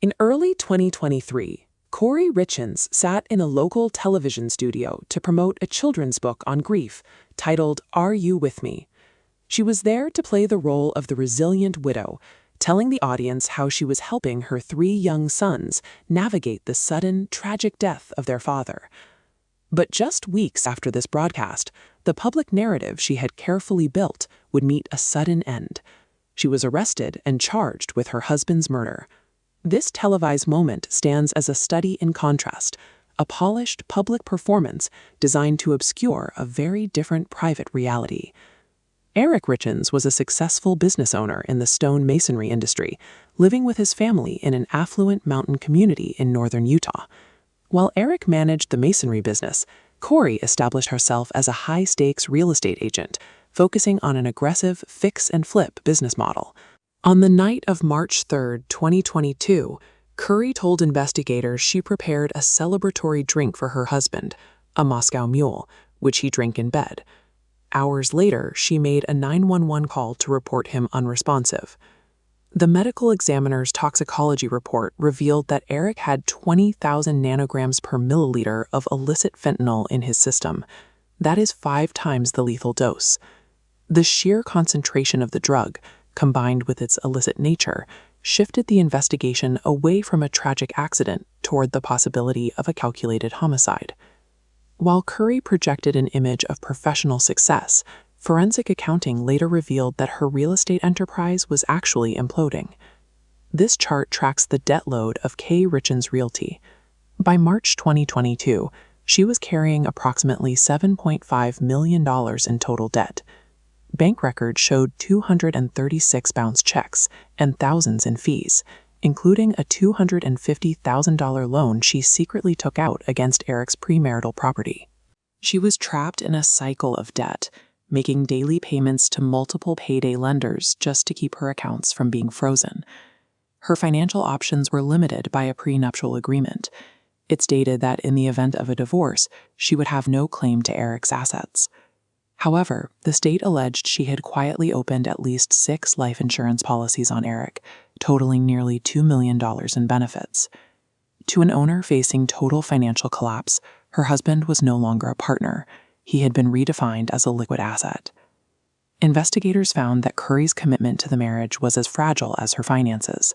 In early 2023, Kouri Richins sat in a local television studio to promote a children's book on grief titled Are You With Me? She was there to play the role of the resilient widow, telling the audience how she was helping her 3 young sons navigate the sudden, tragic death of their father. But just weeks after this broadcast, the public narrative she had carefully built would meet a sudden end. She was arrested and charged with her husband's murder. This televised moment stands as a study in contrast, a polished public performance designed to obscure a very different private reality. Eric Richins was a successful business owner in the stone masonry industry, living with his family in an affluent mountain community in northern Utah. While Eric managed the masonry business, Kouri established herself as a high-stakes real estate agent, focusing on an aggressive fix-and-flip business model. On the night of March 3, 2022, Kouri told investigators she prepared a celebratory drink for her husband, a Moscow Mule, which he drank in bed. Hours later, she made a 911 call to report him unresponsive. The medical examiner's toxicology report revealed that Eric had 20,000 nanograms per milliliter of illicit fentanyl in his system. That is 5 times the lethal dose. The sheer concentration of the drug, combined with its illicit nature, shifted the investigation away from a tragic accident toward the possibility of a calculated homicide. While Kouri projected an image of professional success, forensic accounting later revealed that her real estate enterprise was actually imploding. This chart tracks the debt load of Kouri Richins Realty. By March 2022, she was carrying approximately $7.5 million in total debt. Bank records showed 236 bounced checks and thousands in fees, including a $250,000 loan she secretly took out against Eric's premarital property. She was trapped in a cycle of debt, making daily payments to multiple payday lenders just to keep her accounts from being frozen. Her financial options were limited by a prenuptial agreement. It stated that in the event of a divorce, she would have no claim to Eric's assets. However, the state alleged she had quietly opened at least 6 life insurance policies on Eric, totaling nearly $2 million in benefits. To an owner facing total financial collapse, her husband was no longer a partner. He had been redefined as a liquid asset. Investigators found that Kouri's commitment to the marriage was as fragile as her finances.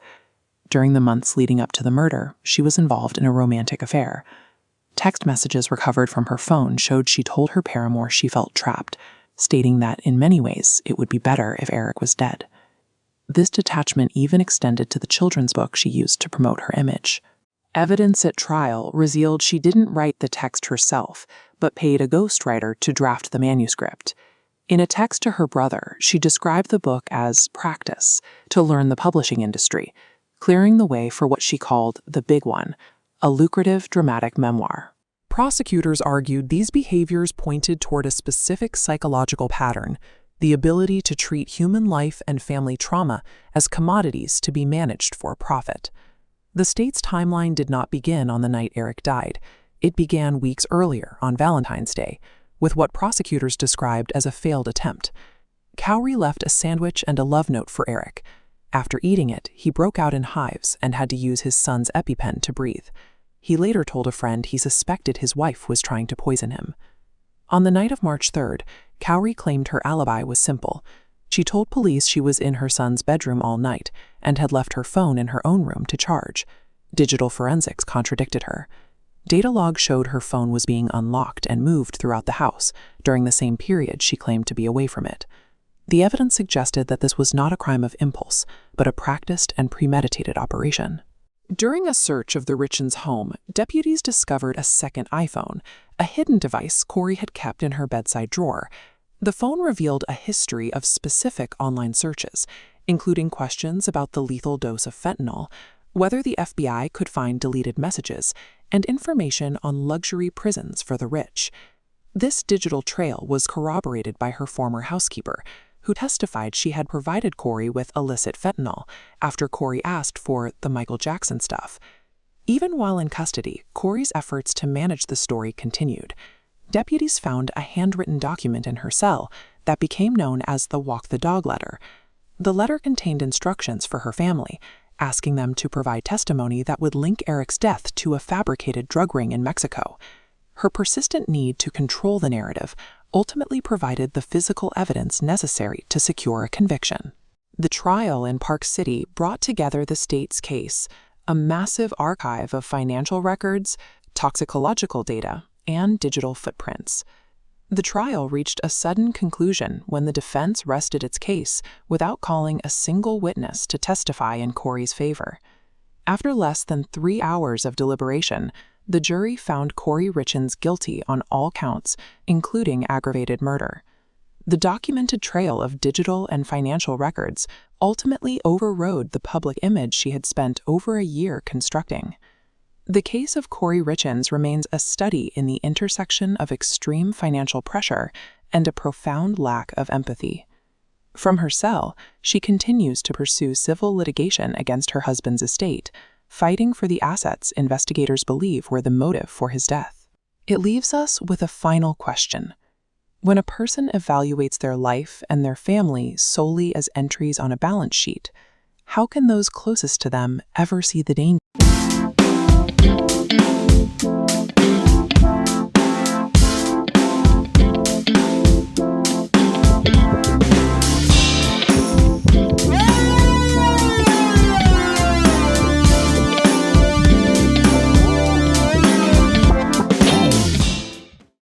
During the months leading up to the murder, she was involved in a romantic affair. Text messages recovered from her phone showed she told her paramour she felt trapped, stating that in many ways it would be better if Eric was dead. This detachment even extended to the children's book she used to promote her image. Evidence at trial revealed she didn't write the text herself, but paid a ghostwriter to draft the manuscript. In a text to her brother, she described the book as practice to learn the publishing industry, clearing the way for what she called the big one, a lucrative dramatic memoir. Prosecutors argued these behaviors pointed toward a specific psychological pattern, the ability to treat human life and family trauma as commodities to be managed for profit. The state's timeline did not begin on the night Eric died. It began weeks earlier, on Valentine's Day, with what prosecutors described as a failed attempt. Kouri left a sandwich and a love note for Eric. After eating it, he broke out in hives and had to use his son's EpiPen to breathe. He later told a friend he suspected his wife was trying to poison him. On the night of March 3rd, Kouri claimed her alibi was simple. She told police she was in her son's bedroom all night and had left her phone in her own room to charge. Digital forensics contradicted her. Data logs showed her phone was being unlocked and moved throughout the house during the same period she claimed to be away from it. The evidence suggested that this was not a crime of impulse, but a practiced and premeditated operation. During a search of the Richins' home, deputies discovered a second iPhone, a hidden device Kouri had kept in her bedside drawer. The phone revealed a history of specific online searches, including questions about the lethal dose of fentanyl, whether the FBI could find deleted messages, and information on luxury prisons for the rich. This digital trail was corroborated by her former housekeeper, who testified she had provided Kouri with illicit fentanyl after Kouri asked for the Michael Jackson stuff. Even while in custody, Kouri's efforts to manage the story continued. Deputies found a handwritten document in her cell that became known as the Walk the Dog letter. The letter contained instructions for her family, asking them to provide testimony that would link Eric's death to a fabricated drug ring in Mexico. Her persistent need to control the narrative ultimately provided the physical evidence necessary to secure a conviction. The trial in Park City brought together the state's case, a massive archive of financial records, toxicological data, and digital footprints. The trial reached a sudden conclusion when the defense rested its case without calling a single witness to testify in Kouri's favor. After less than 3 hours of deliberation, the jury found Kouri Richins guilty on all counts, including aggravated murder. The documented trail of digital and financial records ultimately overrode the public image she had spent over a year constructing. The case of Kouri Richins remains a study in the intersection of extreme financial pressure and a profound lack of empathy. From her cell, she continues to pursue civil litigation against her husband's estate, fighting for the assets investigators believe were the motive for his death. It leaves us with a final question. When a person evaluates their life and their family solely as entries on a balance sheet, how can those closest to them ever see the danger?